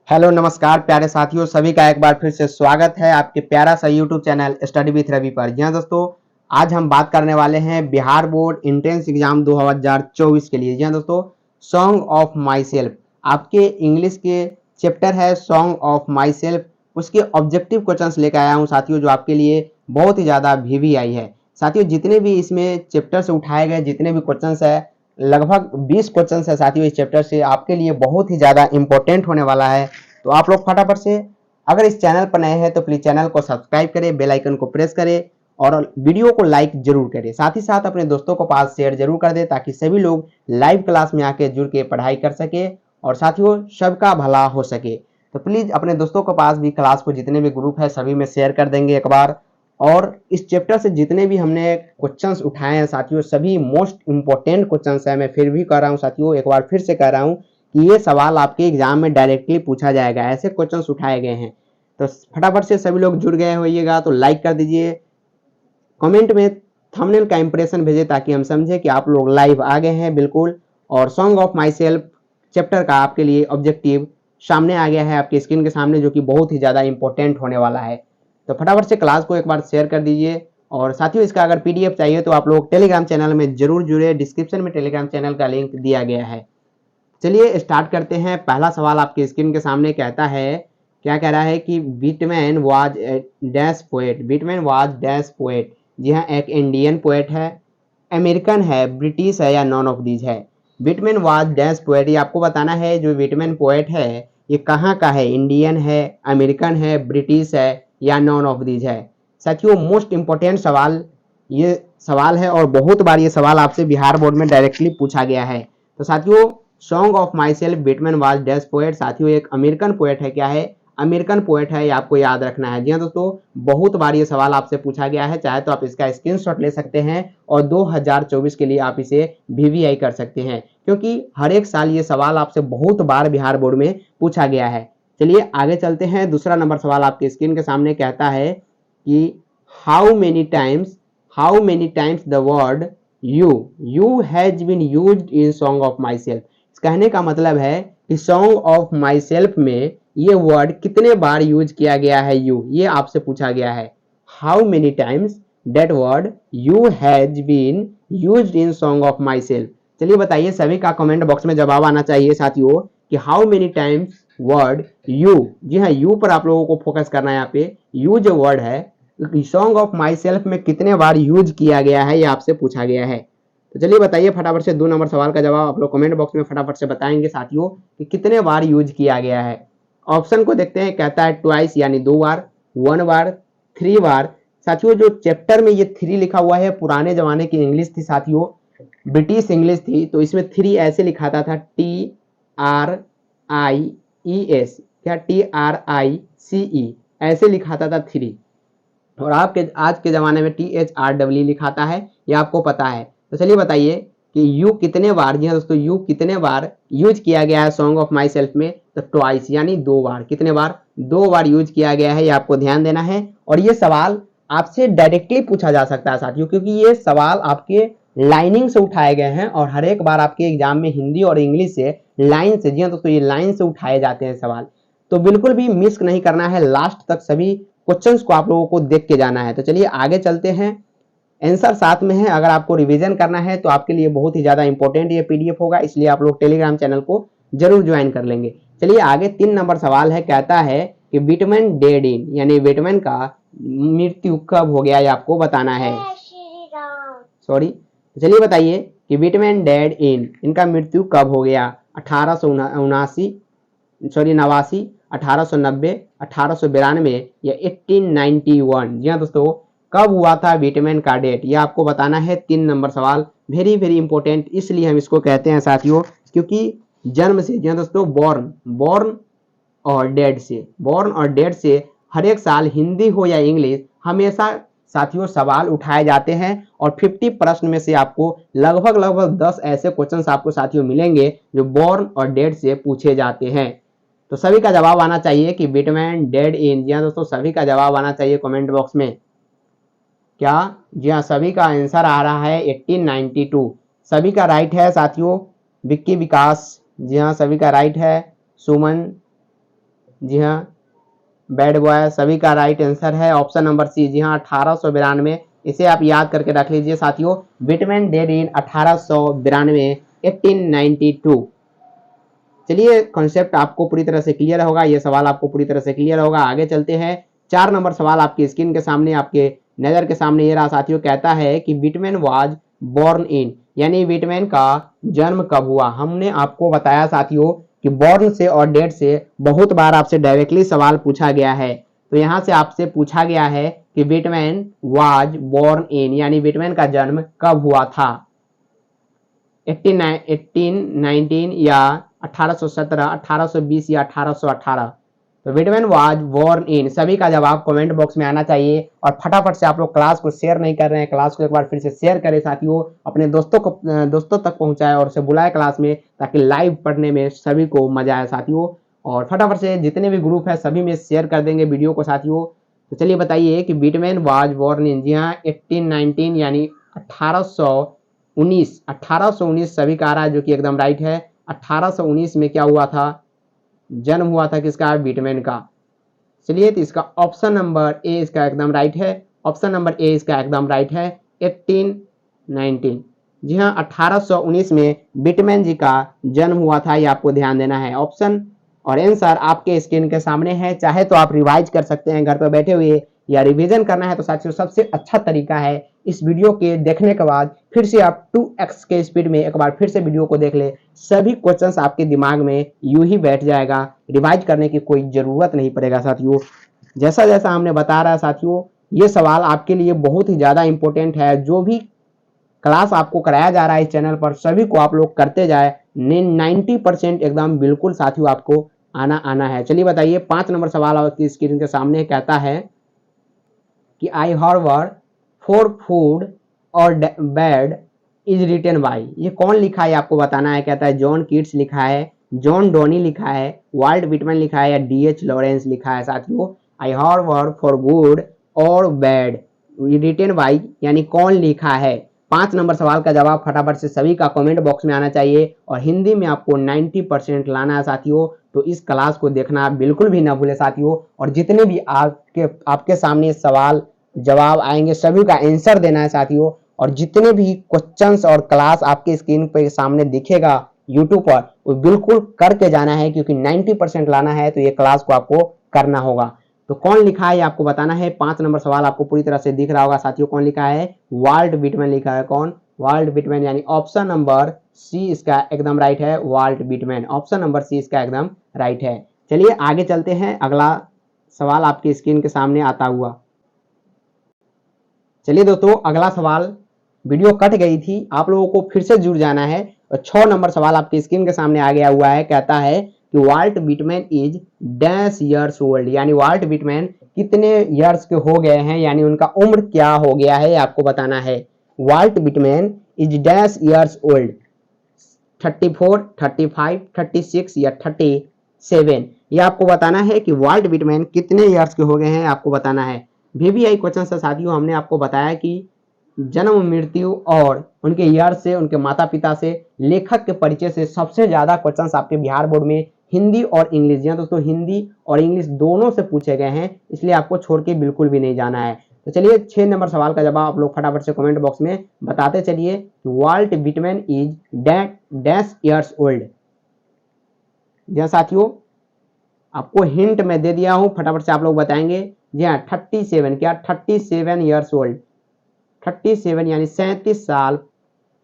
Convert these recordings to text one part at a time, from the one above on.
Hello नमस्कार प्यारे साथियों, सभी का एक बार फिर से स्वागत है आपके प्यारा सा YouTube channel study with Ravi पर। जी हाँ दोस्तों, आज हम बात करने वाले हैं बिहार बोर्ड एंट्रेंस एग्जाम 2024 के लिए। जी हाँ दोस्तों, सॉन्ग ऑफ माई सेल्फ आपके इंग्लिश के चैप्टर है सॉन्ग ऑफ माई सेल्फ, उसके ऑब्जेक्टिव क्वेश्चंस लेकर आया हूँ साथियों, जो आपके लिए बहुत ही ज़्यादा वीवीआई है। साथियों, जितने भी इसमें चैप्टर से उठाए गए जितने भी क्वेश्चंस है, लगभग 20 क्वेश्चन है साथियों इस चैप्टर से, आपके लिए बहुत ही ज़्यादा इंपॉर्टेंट होने वाला है। तो आप लोग फटाफट से, अगर इस चैनल पर नए हैं तो प्लीज़ चैनल को सब्सक्राइब करें, बेल आइकन को प्रेस करें और वीडियो को लाइक जरूर करें। साथ ही साथ अपने दोस्तों को पास शेयर जरूर कर दें ताकि सभी लोग लाइव क्लास में आके जुड़ के पढ़ाई कर सके और साथियों सबका भला हो सके। तो प्लीज़ अपने दोस्तों के पास भी क्लास को जितने भी ग्रुप है सभी में शेयर कर देंगे एक बार। और इस चैप्टर से जितने भी हमने क्वेश्चंस उठाए हैं साथियों, सभी मोस्ट इंपॉर्टेंट क्वेश्चंस है। मैं फिर भी कह रहा हूँ साथियों, एक बार फिर से कह रहा हूँ कि ये सवाल आपके एग्जाम में डायरेक्टली पूछा जाएगा, ऐसे क्वेश्चंस उठाए गए हैं। तो फटाफट से सभी लोग जुड़ गए होइएगा तो लाइक कर दीजिए, कमेंट में थंबनेल का इंप्रेशन भेजें ताकि हम समझे कि आप लोग लाइव आ गए हैं बिल्कुल। और song of my self chapter का आपके लिए ऑब्जेक्टिव सामने आ गया है आपकी स्क्रीन के सामने, जो कि बहुत ही ज़्यादा इंपॉर्टेंट होने वाला है। तो फटाफट से क्लास को एक बार शेयर कर दीजिए। और साथियों, इसका अगर पीडीएफ चाहिए तो आप लोग टेलीग्राम चैनल में जरूर जुड़े, डिस्क्रिप्शन में टेलीग्राम चैनल का लिंक दिया गया है। चलिए स्टार्ट करते हैं। पहला सवाल आपके स्क्रीन के सामने कहता है, क्या कह रहा है कि Whitman was dash poet. Whitman was dash poet. जी हाँ, एक इंडियन पोएट है, अमेरिकन है, ब्रिटिश है या नॉन ऑफ दीज है। बिटमैन वाज डैश पोएट, ये आपको बताना है। जो बिटमैन पोएट है ये कहाँ का है, इंडियन है, अमेरिकन है, ब्रिटिश है या नॉन ऑफ दीज है। साथियों, मोस्ट इंपॉर्टेंट सवाल ये सवाल है और बहुत बार ये सवाल आपसे बिहार बोर्ड में डायरेक्टली पूछा गया है। तो साथियों, song of my self Whitman was dash poet साथियों एक अमेरिकन पोएट है। क्या है, अमेरिकन पोएट है, ये आपको याद रखना है। जी हाँ दोस्तों, बहुत बार ये सवाल आपसे पूछा गया है, चाहे तो आप इसका स्क्रीनशॉट ले सकते हैं और 2024 के लिए आप इसे वीवीआई कर सकते हैं, क्योंकि हर एक साल ये सवाल आपसे बहुत बार बिहार बोर्ड में पूछा गया है। चलिए आगे चलते हैं। दूसरा नंबर सवाल आपके स्क्रीन के सामने कहता है कि how many times the word you has been used in song of myself. कहने का मतलब है कि सॉन्ग ऑफ माई सेल्फ में ये वर्ड कितने बार यूज किया गया है, यू, ये आपसे पूछा गया है। How many times that word you has been used in song of myself. चलिए बताइए, सभी का कमेंट बॉक्स में जवाब आना चाहिए साथियों कि how many times word you. जी हाँ, यू पर आप लोगों को फोकस करना है। यहाँ पे यू जो वर्ड है सॉन्ग ऑफ माई सेल्फ में कितने बार यूज किया गया है, ये आपसे पूछा गया है। तो चलिए बताइए फटाफट से 2 नंबर सवाल का जवाब आप लोग कमेंट बॉक्स में फटाफट से बताएंगे साथियों कि कितने बार यूज किया गया है। ऑप्शन को देखते हैं, कहता है ट्वाइस यानी 2 बार, 1 बार, 3 बार। साथियों, जो चैप्टर में ये 3 लिखा हुआ है, पुराने जमाने की इंग्लिश थी साथियों, ब्रिटिश इंग्लिश थी, तो इसमें 3 ऐसे लिखाता था, TRIES, क्या TRICE ऐसे लिखाता था 3। और आपके आज के ज़माने में THRW लिखाता है, ये आपको पता है। तो चलिए बताइए कि यू कितने बार, जी हाँ दोस्तों, यू कितने बार यूज किया गया है सॉन्ग ऑफ माई सेल्फ में। तो ट्वाइस यानी 2 बार। कितने बार, 2 बार यूज किया गया है, ये आपको ध्यान देना है। और ये सवाल आपसे डायरेक्टली पूछा जा सकता है साथियों, क्योंकि ये सवाल आपके लाइनिंग से उठाए गए हैं और हर एक बार आपके एग्जाम में हिंदी और इंग्लिश से लाइन से, जी हाँ दोस्तों, ये लाइन से उठाए जाते हैं सवाल। तो बिल्कुल भी मिस नहीं करना है, लास्ट तक सभी क्वेश्चंस को आप लोगों को देख के जाना है। तो चलिए आगे चलते हैं। आंसर साथ में है, अगर आपको रिवीजन करना है तो आपके लिए बहुत ही ज्यादा इंपॉर्टेंट ये पीडीएफ होगा, इसलिए आप लोग टेलीग्राम चैनल को जरूर ज्वाइन कर लेंगे। चलिए आगे 3 नंबर सवाल है, कहता है कि बिटमैन डेड इन यानी बिटमैन का मृत्यु कब हो गया, ये आपको बताना है। सॉरी, तो चलिए बताइए कि बिटमैन डेड इन, इनका मृत्यु कब हो गया। 1879, सॉरी 89, 1890, 1892 या 1891। जी हाँ दोस्तों, कब हुआ था बिटमैन का डेट, ये आपको बताना है। 3 नंबर सवाल वेरी वेरी इंपॉर्टेंट, इसलिए हम इसको कहते हैं साथियों, क्योंकि जन्म से, जी हाँ दोस्तों, बॉर्न बॉर्न और डेड से, बॉर्न और डेड से हर एक साल हिंदी हो या इंग्लिश हमेशा साथियों सवाल उठाए जाते हैं। और 50 प्रश्न में से आपको लगभग 10 ऐसे क्वेश्चन आपको साथियों मिलेंगे जो बॉर्न और डेड से पूछे जाते हैं। तो सभी का जवाब आना चाहिए कि बिटमैन डेड इन। जी हाँ दोस्तों, सभी का जवाब आना चाहिए कमेंट बॉक्स में। क्या, जी हाँ, सभी का आंसर आ रहा है 1892। सभी का राइट है साथियों। विक्की विकास, जी हाँ, सभी का राइट है। सुमन, जी हाँ, बैड बॉय सभी का राइट आंसर है ऑप्शन नंबर सी। जी हाँ, 1892, इसे आप याद करके रख लीजिए साथियों। विटमैन डेड इन 1892, 1892। चलिए, कॉन्सेप्ट आपको पूरी तरह से क्लियर होगा, ये सवाल आपको पूरी तरह से क्लियर होगा। आगे चलते हैं। 4 नंबर सवाल आपकी स्क्रीन के सामने, आपके नजर के सामने ये रहा साथियों। कहता है कि विटमैन वाज बोर्न इन, यानी विटमैन का जन्म कब हुआ। हमने आपको बताया साथियों कि बोर्न से और डेट से बहुत बार आपसे डायरेक्टली सवाल पूछा गया है। तो यहां से आपसे पूछा गया है कि विटमैन वाज बोर्न इन, यानी विटमैन का जन्म कब हुआ था। 1819 या 1817, 1820 या 1818। तो विटमैन वाज बोर्न इन, सभी का जवाब कमेंट बॉक्स में आना चाहिए। और फटाफट से आप लोग क्लास को शेयर नहीं कर रहे हैं, क्लास को एक बार फिर से शेयर करें साथियों, अपने दोस्तों तक पहुंचाए और उसे बुलाए क्लास में, ताकि लाइव पढ़ने में सभी को मजा आए साथियों। और फटाफट से जितने भी ग्रुप है सभी में शेयर कर देंगे वीडियो को साथियों। तो चलिए बताइए कि विटमैन वाज बोर्न इन, जी हाँ 1819 यानी 1819, 1819 सभी का आ रहा है, जो कि एकदम राइट है। 1819 में क्या हुआ था, जन्म हुआ था किसका, विटमैन का। चलिए, तो इसका ऑप्शन नंबर ए इसका एकदम राइट है, ऑप्शन नंबर ए इसका एकदम राइट है, 1819। जी हाँ, 1819 में विटमैन जी का जन्म हुआ था, ये आपको ध्यान देना है। ऑप्शन और आंसर आपके स्क्रीन के सामने है। चाहे तो आप रिवाइज कर सकते हैं घर पर बैठे हुए, या रिवीजन करना है तो साथियों सबसे अच्छा तरीका है इस वीडियो के देखने के बाद फिर से आप 2x के स्पीड में एक बार फिर से वीडियो को देख ले। सभी क्वेश्चंस आपके दिमाग में यूं ही बैठ जाएगा, रिवाइज करने की कोई जरूरत नहीं पड़ेगा साथियों। जैसा जैसा हमने बता रहा है साथियों, ये सवाल आपके लिए बहुत ही ज्यादा इंपॉर्टेंट है। जो भी क्लास आपको कराया जा रहा है इस चैनल पर, सभी को आप लोग करते जाए, 90% एकदम बिल्कुल साथियों आपको आना आना है। चलिए बताइए, 5 नंबर सवाल आपकी स्क्रीन के सामने कहता है कि आई हार्वर फॉर फूड और बैड इज रिटन बाई, ये कौन लिखा है आपको बताना है। कहता है जॉन कीट्स लिखा है, जॉन डोनी लिखा है, वाल्ट विटमैन लिखा है, या डी.एच. लॉरेंस लिखा है साथियों। आई हार्वर फॉर गुड और बैड रिटन बाई, यानी कौन लिखा है। 5 नंबर सवाल का जवाब फटाफट से सभी का कमेंट बॉक्स में आना चाहिए, और हिंदी में आपको 90% लाना है साथियों। तो इस क्लास को देखना बिल्कुल भी ना भूले साथियों। और जितने भी आपके सामने सवाल जवाब आएंगे सभी का आंसर देना है साथियों। और जितने भी क्वेश्चंस और क्लास आपके स्क्रीन पे सामने दिखेगा यूट्यूब पर, वो बिल्कुल करके जाना है, क्योंकि 90% लाना है तो ये क्लास को आपको करना होगा। तो कौन लिखा है आपको बताना है। 5 नंबर सवाल आपको पूरी तरह से दिख रहा होगा साथियों, कौन लिखा है, वाल्ट विटमैन लिखा है। कौन, वाल्ट विटमैन, यानी ऑप्शन नंबर सी इसका एकदम राइट है, Walt Whitman. Option number C इसका एकदम राइट है। चलिए आगे चलते हैं, अगला सवाल आपकी स्क्रीन के सामने आता हुआ। चलिए दोस्तों, अगला सवाल, वीडियो कट गई थी, आप लोगों को फिर से जुड़ जाना है। और 6 नंबर सवाल आपकी स्क्रीन के सामने आ गया हुआ है। कहता है कि Walt Whitman is dash years old, यानी वाल्ट विटमैन कितने ईयर्स के हो गए हैं, यानी उनका उम्र क्या हो गया है आपको बताना है। Walt Whitman is dash years old, 34, 35, 36 या 37, ये आपको बताना है कि वाल्ट विटमैन कितने ईयर्स के हो गए हैं, आपको बताना है। वीवीआई क्वेश्चन से साथियों हमने आपको बताया कि जन्म, मृत्यु और उनके ईयर से, उनके माता पिता से, लेखक के परिचय से सबसे ज्यादा क्वेश्चंस आपके बिहार बोर्ड में हिंदी और इंग्लिश, जी दोस्तों हिंदी और इंग्लिश दोनों से पूछे गए हैं, इसलिए आपको छोड़ के बिल्कुल भी नहीं जाना है। तो चलिए 6 नंबर सवाल का जवाब आप लोग फटाफट से कमेंट बॉक्स में बताते चलिए। Walt Whitman is dash years old. जी साथियों, आपको हिंट में दे दिया हूं, फटाफट से आप लोग बताएंगे। जी हाँ 37, क्या 37 ईयर्स ओल्ड, 37 यानी 37 साल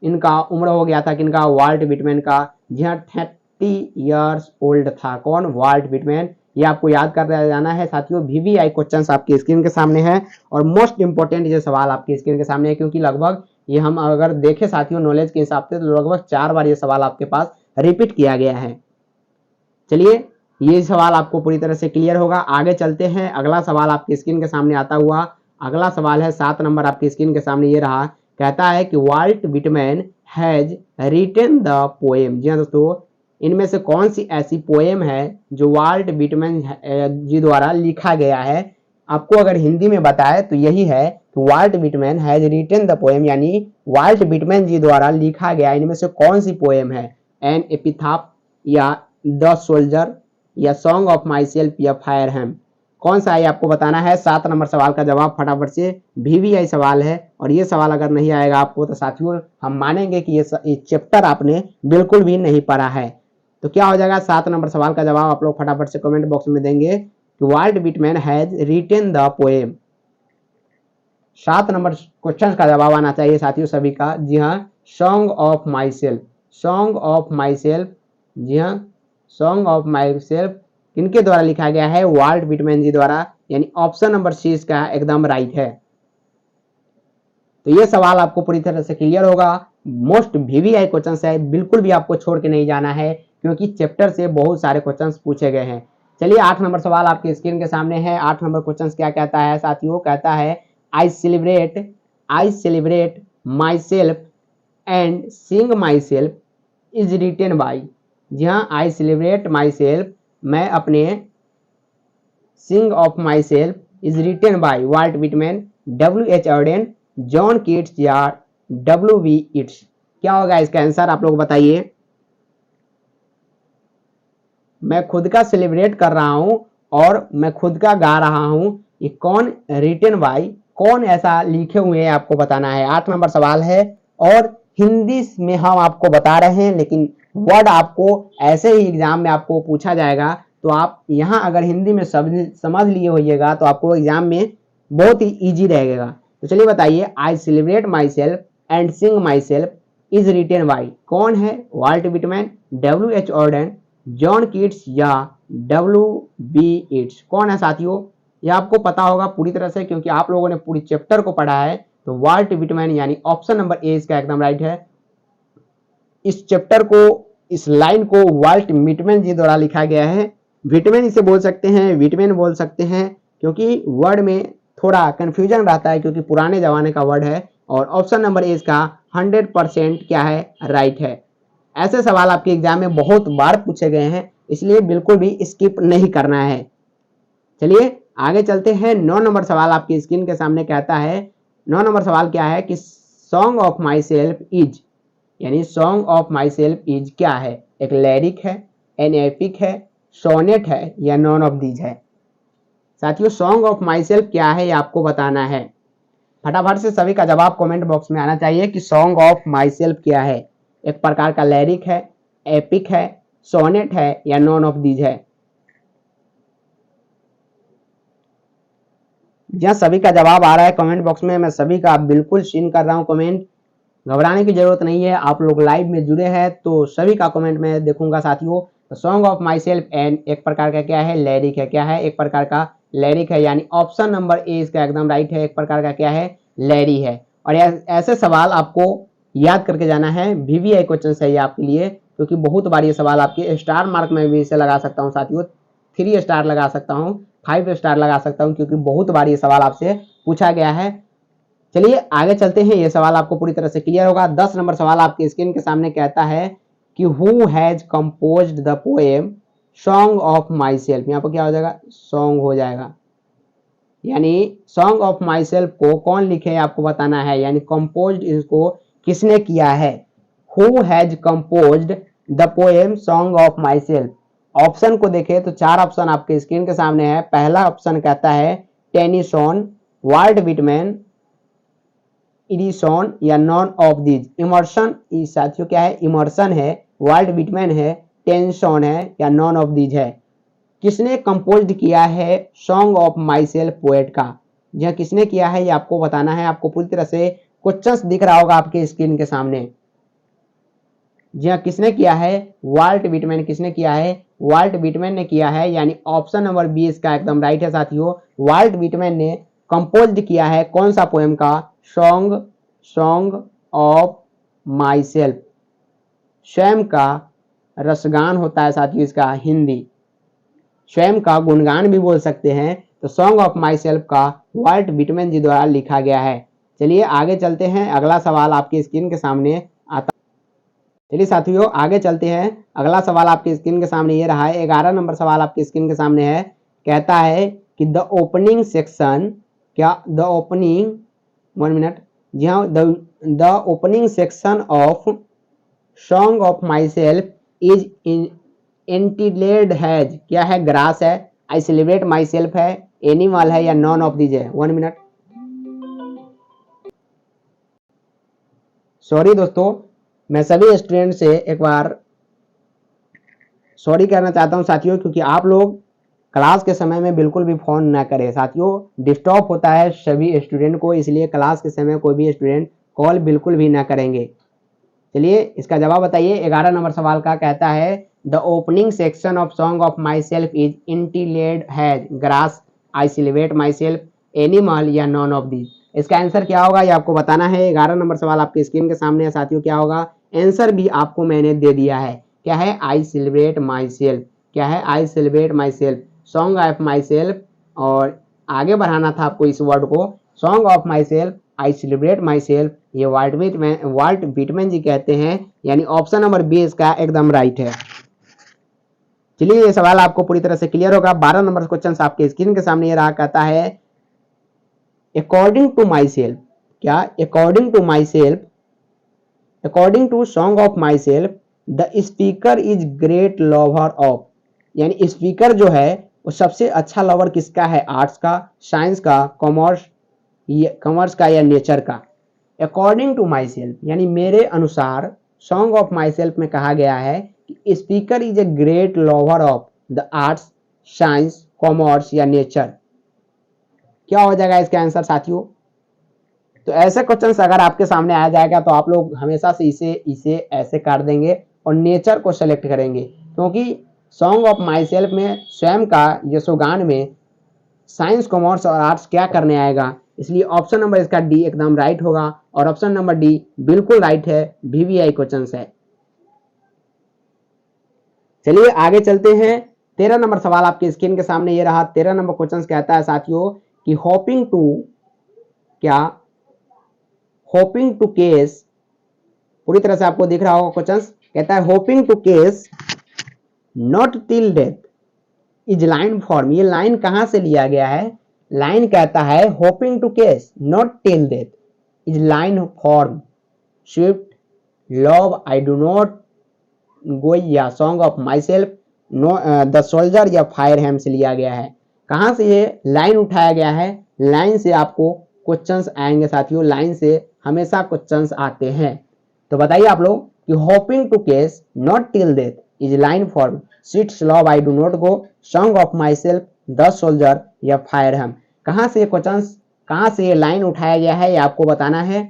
इनका उम्र हो गया था, किनका, वाल्ट विटमैन का। जी हाँ 30 ईयर्स ओल्ड था, कौन, वाल्ट विटमैन। ये आपको याद कर जाना है साथियों। वीवीआई क्वेश्चंस आपकी स्क्रीन के सामने है, और मोस्ट इंपोर्टेंट ये सवाल आपकी स्क्रीन के सामने है, क्योंकि लगभग ये हम अगर देखें साथियों नॉलेज के हिसाब से, तो लगभग 4 बार ये सवाल आपके पास रिपीट किया गया है। चलिए, ये सवाल आपको पूरी तरह से क्लियर होगा। आगे चलते हैं, अगला सवाल आपकी स्क्रीन के सामने आता हुआ। अगला सवाल है 7 नंबर आपकी स्क्रीन के सामने ये रहा। कहता है कि Walt Whitman has written the poem. जी हाँ दोस्तों, इनमें से कौन सी ऐसी पोएम है जो वाल्ट विटमैन जी द्वारा लिखा गया है। आपको अगर हिंदी में बताए तो यही है कि Walt Whitman has written the poem, यानी वाल्ट विटमैन जी द्वारा लिखा गया इनमें से कौन सी पोएम है। एन एपिथाफ, या द सोल्जर, या सॉन्ग ऑफ माई सेल्फ या फायर हैम, कौन सा है आपको बताना है। 7 नंबर सवाल का जवाब फटाफट से, VVI सवाल है और ये सवाल अगर नहीं आएगा आपको तो साथियों हम मानेंगे कि ये चैप्टर आपने बिल्कुल भी नहीं पढ़ा है। तो क्या हो जाएगा 7 नंबर सवाल का जवाब आप लोग फटाफट से कमेंट बॉक्स में देंगे कि Walt Whitman has written the poem. 7 number question का जवाब आना चाहिए साथियों सभी का। जी हाँ, song of myself, song of myself, जी हाँ सॉन्ग ऑफ माई सेल्फ किनके द्वारा लिखा गया है, वाल्ट विटमैन जी द्वारा, यानी ऑप्शन नंबर सी इसका एकदम राइट है। तो ये सवाल आपको पूरी तरह से क्लियर होगा। मोस्ट VVI क्वेश्चन है, बिल्कुल भी आपको छोड़ के नहीं जाना है क्योंकि चैप्टर से बहुत सारे क्वेश्चन पूछे गए हैं। चलिए 8 नंबर सवाल आपकी स्क्रीन के सामने है। 8 नंबर क्वेश्चन क्या कहता है साथियों, कहता है I celebrate myself and sing myself is written by. जी हाँ, आई सेलिब्रेट माई सेल्फ, मैं अपने, sing of myself is written by Walt Whitman, WH Auden, John Keats या WV इट्स। क्या होगा इसका आंसर आप लोग बताइए। मैं खुद का सेलिब्रेट कर रहा हूं और मैं खुद का गा रहा हूं, ये कौन रिटेन बाई, कौन ऐसा लिखे हुए हैं आपको बताना है। 8 नंबर सवाल है और हिंदी में हम आपको बता रहे हैं, लेकिन वर्ड आपको ऐसे ही एग्जाम में आपको पूछा जाएगा तो आप यहाँ अगर हिंदी में समझ लिए होइएगा तो आपको एग्जाम में बहुत ही इजी रहेगा। तो चलिए बताइए, I celebrate myself and sing myself is written by, कौन है, Walt Whitman, WH Auden, John Keats या WV इट्स, कौन है साथियों। यह आपको पता होगा पूरी तरह से क्योंकि आप लोगों ने पूरी चैप्टर को पढ़ा है। तो वाल्ट विटमैन यानी ऑप्शन नंबर ए इसका एकदम राइट है। इस चैप्टर को, इस लाइन को वाल्ट विटमैन जी द्वारा लिखा गया है। विटमैन इसे बोल सकते हैं, विटमैन बोल सकते हैं, क्योंकि वर्ड में थोड़ा कंफ्यूजन रहता है क्योंकि पुराने जमाने का वर्ड है। और ऑप्शन नंबर ए इसका 100% क्या है, राइट है। ऐसे सवाल आपके एग्जाम में बहुत बार पूछे गए हैं, इसलिए बिल्कुल भी स्किप नहीं करना है। चलिए आगे चलते हैं। 9 नंबर सवाल आपकी स्क्रीन के सामने कहता है, 9 नंबर सवाल क्या है कि song of myself is, यानी song of myself is क्या है, एक लैरिक है, एन एपिक है, सोनेट है या नॉन ऑफ दीज है। साथियों सॉन्ग ऑफ माई सेल्फ क्या है ये आपको बताना है। फटाफट से सभी का जवाब कमेंट बॉक्स में आना चाहिए कि सॉन्ग ऑफ माई सेल्फ क्या है, एक प्रकार का लैरिक है, एपिक है, सोनेट है या नॉन ऑफ दीज है। जहाँ सभी का जवाब आ रहा है कमेंट बॉक्स में, मैं सभी का बिल्कुल सीन कर रहा हूँ कमेंट, घबराने की जरूरत नहीं है। आप लोग लाइव में जुड़े हैं तो सभी का कमेंट में देखूंगा साथियों। तो song of myself and एक प्रकार का क्या है, लैरिक है, क्या है, एक प्रकार का लैरिक है, यानी ऑप्शन नंबर ए इसका एकदम राइट है, एक प्रकार का क्या है, लैरी है। और ऐसे सवाल आपको याद करके जाना है, VVI क्वेश्चन है ये आपके लिए, क्योंकि बहुत बार ये सवाल आपके स्टार मार्क में भी इसे लगा सकता हूँ साथियों, 3 स्टार लगा सकता हूँ, 5 स्टार लगा सकता हूँ, क्योंकि बहुत बार ये सवाल आपसे पूछा गया है। चलिए आगे चलते हैं, ये सवाल आपको पूरी तरह से क्लियर होगा। 10 नंबर सवाल आपके स्क्रीन के सामने कहता है कि who has composed the poem song of my self. यहाँ पर क्या हो जाएगा, सॉन्ग हो जाएगा, यानी सॉन्ग ऑफ माई सेल्फ को कौन लिखे आपको बताना है, यानी कंपोज्ड इसको किसने किया है। Who has composed the poem song of my self. Option को देखें तो 4 ऑप्शन आपके स्क्रीन के सामने है। पहला ऑप्शन कहता है टेनिसन, वाल्ट विटमैन, इडिसन या नॉन ऑफ दीज। इमर्सन साथियों क्या है, इमर्सन है, वाल्ट विटमैन है, टेंशन है या नॉन ऑफ दीज है। किसने कंपोज किया है song of my self poet का, यह किसने किया है ये आपको बताना है। आपको पूरी तरह से क्वेश्चन दिख रहा होगा आपके स्क्रीन के सामने। जी किसने किया है, वाल्ट विटमैन। किसने किया है, वाल्ट विटमैन ने किया है, यानी ऑप्शन नंबर बी इसका एकदम राइट है साथियों। वाल्ट विटमैन ने कंपोज किया है कौन सा पोएम का, सॉन्ग ऑफ माई सेल्फ। स्वयं का रसगान होता है साथियों इसका हिंदी, स्वयं का गुणगान भी बोल सकते हैं। तो सॉन्ग ऑफ माई सेल्फ का वाल्ट विटमैन जी द्वारा लिखा गया है। चलिए आगे चलते हैं, अगला सवाल आपकी स्क्रीन के सामने आता। चलिए साथियों आगे चलते हैं, अगला सवाल आपकी स्क्रीन के सामने ये रहा है। 11 नंबर सवाल आपकी स्क्रीन के सामने है, कहता है कि द ओपनिंग सेक्शन, क्या द ओपनिंग, 1 मिनट, जी हाँ, the opening section of song of myself is entitled has क्या है, ग्रास है, आई सेलिब्रेट माई सेल्फ है, एनिमल है, या नॉन ऑफ दीज है। 1 मिनट। सॉरी दोस्तों, मैं सभी स्टूडेंट से एक बार सॉरी कहना चाहता हूं साथियों, क्योंकि आप लोग क्लास के समय में बिल्कुल भी फोन ना करें साथियों, डिस्टर्ब होता है सभी स्टूडेंट को, इसलिए क्लास के समय कोई भी स्टूडेंट कॉल बिल्कुल भी ना करेंगे। चलिए इसका जवाब बताइए। 11 नंबर सवाल का कहता है the opening section of song of myself is entitled has grass, I celebrate myself, animal, या नॉन ऑफ दीज। इसका आंसर क्या होगा ये आपको बताना है। 11 नंबर सवाल आपके स्क्रीन के सामने है साथियों। क्या होगा आंसर भी आपको मैंने दे दिया है। क्या है, आई सेलिब्रेट माई सेल्फ। क्या है, I celebrate myself, song of my self, और आगे बढ़ाना था आपको इस वर्ड को, song of my self, I celebrate my self, ये वाल्ट विटमैन जी कहते हैं, यानी ऑप्शन नंबर बी इसका एकदम राइट है। चलिए ये सवाल आपको पूरी तरह से क्लियर होगा। 12 नंबर क्वेश्चन आपके स्क्रीन के सामने ये रहा, कहता है अकॉर्डिंग टू माई सेल्फ। क्या, according to myself, according to song of myself the speaker is great lover of, यानी स्पीकर जो है वो सबसे अच्छा लवर किसका है, आर्ट्स का, साइंस का, कॉमर्स का, या नेचर का। अकॉर्डिंग टू माई सेल्फ यानी मेरे अनुसार सॉन्ग ऑफ माई सेल्फ में कहा गया है कि speaker is a great lover of the arts, science, commerce, या नेचर। क्या हो जाएगा इसका आंसर साथियों? तो ऐसे क्वेश्चंस अगर आपके सामने आ जाएगा तो आप लोग हमेशा से इसे ऐसे काट देंगे और नेचर को सेलेक्ट करेंगे, क्योंकि सॉन्ग ऑफ माई सेल्फ में स्वयं का यशोगान में साइंस, कॉमर्स और आर्ट्स क्या करने आएगा, इसलिए ऑप्शन नंबर इसका डी एकदम राइट होगा, और ऑप्शन नंबर डी बिल्कुल राइट है, वीवीआई क्वेश्चन है। चलिए आगे चलते हैं। 13 नंबर सवाल आपके स्क्रीन के सामने ये रहा। 13 नंबर क्वेश्चन कहता है साथियों कि होपिंग टू, क्या, होपिंग टू केस, पूरी तरह से आपको दिख रहा होगा क्वेश्चन, कहता है hoping to cease not till death is line from. ये लाइन कहां से लिया गया है? लाइन कहता है hoping to cease not till death is line from Swift, love, I do not go, या song of myself, no, the soldier, या फायर हैम से लिया गया है। कहां से ये लाइन उठाया गया है? लाइन से आपको क्वेश्चंस आएंगे साथियों, लाइन से हमेशा क्वेश्चंस आते हैं। तो बताइए आप लोग कि hoping to cease not till death is line form sweets, love, I do not go, song of myself, the soldier, या फायर हैम। कहां से ये क्वेश्चंस, कहां से ये लाइन उठाया गया है ये आपको बताना है।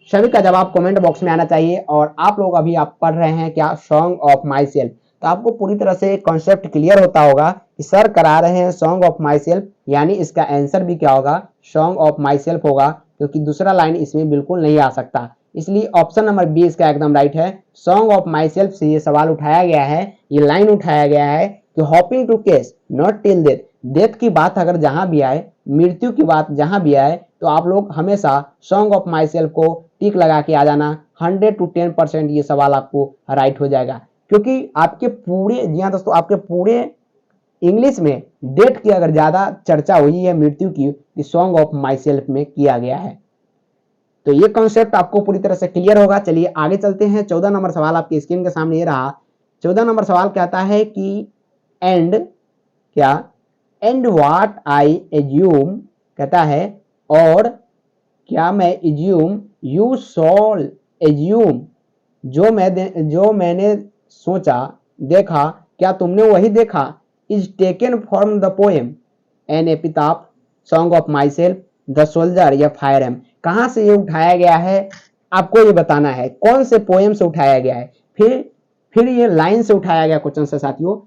सभी का जवाब कमेंट बॉक्स में आना चाहिए। और आप लोग अभी आप पढ़ रहे हैं क्या, सॉन्ग ऑफ माई सेल्फ, तो आपको पूरी तरह से कॉन्सेप्ट क्लियर होता होगा कि सर करा रहे हैं सॉन्ग ऑफ माई सेल्फ, यानी इसका आंसर भी क्या होगा, सॉन्ग ऑफ माई सेल्फ होगा, क्योंकि दूसरा लाइन इसमें बिल्कुल नहीं आ सकता। इसलिए ऑप्शन नंबर बी इसका एकदम राइट है। सॉन्ग ऑफ माई सेल्फ से ये सवाल उठाया गया है, ये लाइन उठाया गया है कि hoping to cease not till death, death की बात अगर जहां भी आए, मृत्यु की बात जहां भी आए, तो आप लोग हमेशा सॉन्ग ऑफ माई सेल्फ को टिक लगा के आ जाना। 100 to 10% ये सवाल आपको राइट हो जाएगा, क्योंकि आपके पूरे, जी हाँ दोस्तों, आपके पूरे इंग्लिश में डेट की अगर ज्यादा चर्चा हुई है मृत्यु की, सॉन्ग ऑफ माई सेल्फ में किया गया है। तो ये कॉन्सेप्ट आपको पूरी तरह से क्लियर होगा। चलिए आगे चलते हैं। 14 नंबर सवाल आपके स्क्रीन के सामने ये रहा। 14 नंबर सवाल कहता है कि एंड, क्या, एंड व्हाट आई एज्यूम, कहता है और क्या मैं एज्यूम, यू शॉल एज्यूम, जो मैंने सोचा, देखा, क्या तुमने वही देखा, is taken from the poem an epitaph, song of myself, the soldier, या फायर एम। कहां से ये उठाया गया है आपको ये बताना है, कौन से पोएम से उठाया गया है। फिर ये लाइन से उठाया गया क्वेश्चन से साथियों,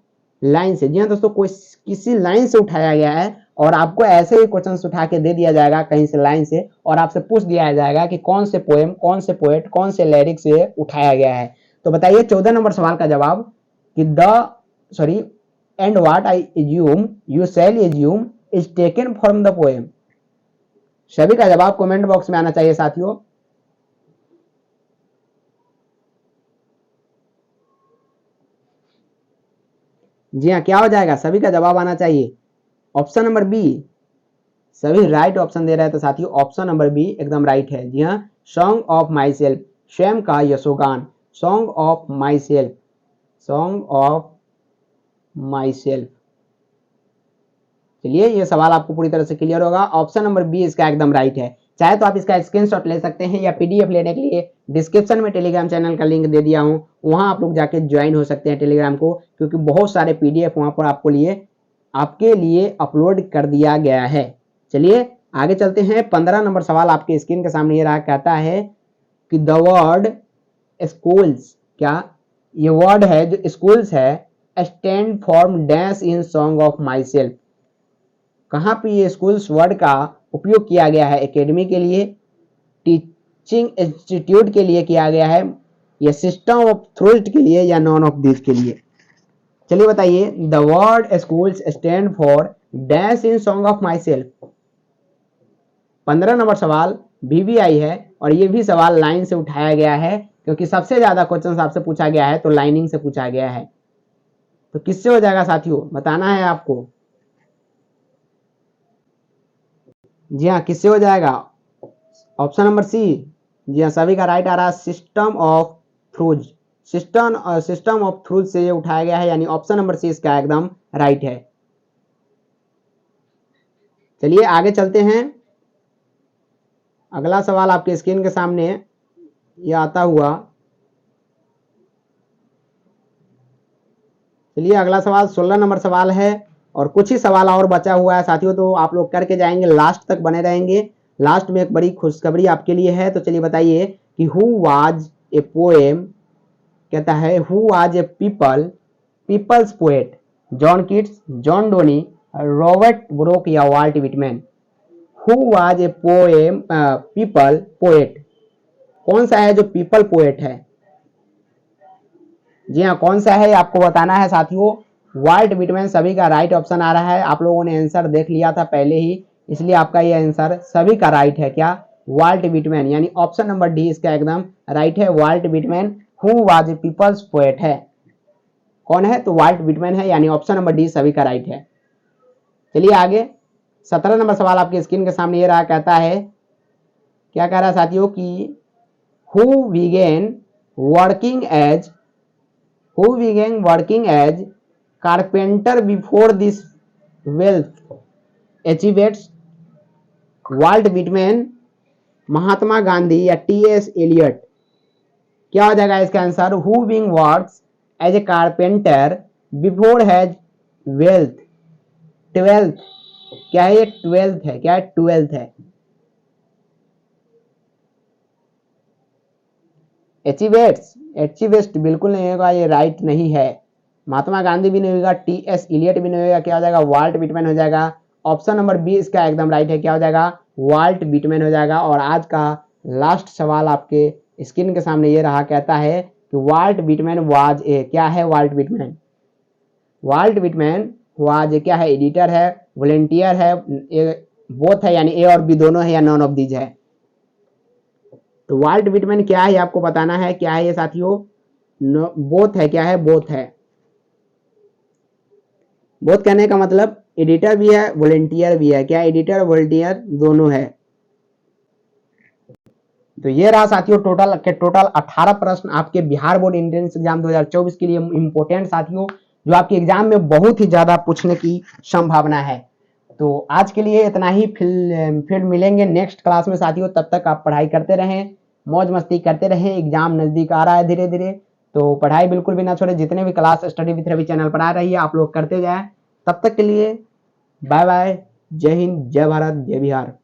लाइन से। जी हाँ दोस्तों, कोई किसी लाइन से उठाया गया है, और आपको ऐसे ही क्वेश्चन उठा के दे दिया जाएगा कहीं से लाइन से, और आपसे पूछ दिया जाएगा कि कौन से पोएम, कौन से पोएट, कौन से लिरिक्स से उठाया गया है। तो बताइए 14 नंबर सवाल का जवाब कि and what I assume, you shall assume, is taken from the poem. सभी का जवाब कमेंट बॉक्स में आना चाहिए साथियों। जी हाँ, क्या हो जाएगा, सभी का जवाब आना चाहिए। ऑप्शन नंबर बी, सभी राइट ऑप्शन दे रहे हैं, तो साथियों ऑप्शन नंबर बी एकदम राइट है। जी हाँ, सॉन्ग ऑफ माई सेल्फ, स्वयं का यशोगान, song of myself, song of myself. चलिए ये सवाल आपको पूरी तरह से क्लियर होगा। ऑप्शन नंबर बी इसका एकदम राइट है। चाहे तो आप इसका स्क्रीनशॉट ले सकते हैं या पीडीएफ लेने के लिए डिस्क्रिप्शन में टेलीग्राम चैनल का लिंक दे दिया हूं, वहां आप लोग जाके ज्वाइन हो सकते हैं टेलीग्राम को, क्योंकि बहुत सारे पीडीएफ वहां पर आपके लिए अपलोड कर दिया गया है। चलिए आगे चलते हैं। 15 नंबर सवाल आपके स्क्रीन के सामने ये रहा, कहता है कि द वर्ड स्कूल्स, क्या ये वर्ड है जो स्कूल्स है, stand for dash in song of my self. कहाँ पे ये स्कूल्स वर्ड का उपयोग किया गया है? एकेडमी के लिए, टीचिंग इंस्टीट्यूट के लिए किया गया है, या सिस्टम ऑफ थ्रोट के लिए, या नॉन ऑफ दिस के लिए? चलिए बताइए। The word schools stand for dash in song of my self. 15 number सवाल VVI है और ये भी सवाल लाइन से उठाया गया है, क्योंकि सबसे ज्यादा क्वेश्चन आपसे पूछा गया है तो लाइनिंग से पूछा गया है। तो किससे हो जाएगा साथियों, बताना है आपको। जी हाँ, किससे हो जाएगा? ऑप्शन नंबर सी। जी हाँ, सभी का राइट आ रहा है, system of throughs. System of throughs से ये उठाया गया है, यानी ऑप्शन नंबर सी इसका एकदम राइट है। चलिए आगे चलते हैं। अगला सवाल आपके स्क्रीन के सामने ये आता हुआ। चलिए अगला सवाल 16 नंबर सवाल है और कुछ ही सवाल और बचा हुआ है साथियों, तो आप लोग करके जाएंगे, लास्ट तक बने रहेंगे। लास्ट में एक बड़ी खुशखबरी आपके लिए है। तो चलिए बताइए कि हु वाज ए पोएम, कहता है who was a people's poet, John Keats, John Donne, Robert Brooke या Walt Whitman? Who was a poem people poet, कौन सा है जो पीपल पोएट है? जी हाँ, कौन सा है आपको बताना है साथियों। वाल्ट विटमैन सभी का राइट ऑप्शन आ रहा है। आप लोगों ने आंसर देख लिया था पहले ही, इसलिए आपका ये आंसर सभी का राइट है। क्या? वाल्ट विटमैन, यानी ऑप्शन नंबर डी इसका एकदम राइट है। Walt Whitman who was a people's poet है। कौन है? तो वाल्ट विटमैन है, यानी ऑप्शन नंबर डी सभी का राइट है। चलिए आगे 17 नंबर सवाल आपकी स्क्रीन के सामने ये रहा, कहता है, क्या कह रहा है साथियों कि who began working as carpenter before this wealth achievements? Walt Whitman, Mahatma Gandhi, या टीएस एलियट? क्या हो जाएगा इसका answer? Who being works as a carpenter before has wealth, twelfth. क्या है ये? ट्वेल्थ है। क्या है? ट्वेल्थ है। एचिवेस्ट बिल्कुल नहीं होगा, ये राइट नहीं है। महात्मा गांधी भी नहीं होगा, टीएस इलियट भी नहीं होगा। क्या हो जाएगा? वाल्ट विटमैन हो जाएगा। ऑप्शन नंबर बी इसका एकदम राइट है। क्या हो जाएगा? वाल्ट विटमैन हो जाएगा। और आज का लास्ट सवाल आपके स्क्रीन के सामने ये रहा, कहता है कि वाल्ट विटमैन वाज ए, क्या है Walt Whitman? Walt Whitman was a क्या है? एडिटर है, वॉलंटियर है, बोथ है, यानी ए और बी दोनों है, या नॉन ऑफ दीज है? तो वाल्ट विटमैन क्या है आपको बताना है। क्या है ये साथियों? बोथ है। क्या है? बोथ है। बोथ कहने का मतलब एडिटर भी है, वॉलंटियर भी है। क्या? एडिटर और वॉलंटियर दोनों है। तो ये रहा साथियों टोटल 18 प्रश्न आपके बिहार बोर्ड एंट्रेंस एग्जाम 2024 के लिए इंपोर्टेंट साथियों, जो आपके एग्जाम में बहुत ही ज्यादा पूछने की संभावना है। तो आज के लिए इतना ही, फिर मिलेंगे नेक्स्ट क्लास में साथियों। तब तक आप पढ़ाई करते रहें, मौज मस्ती करते रहें। एग्जाम नजदीक आ रहा है धीरे धीरे, तो पढ़ाई बिल्कुल भी ना छोड़े। जितने भी class study with Ravi channel पर आ रही है आप लोग करते जाए। तब तक के लिए बाय बाय। जय हिंद, जय भारत, जय बिहार।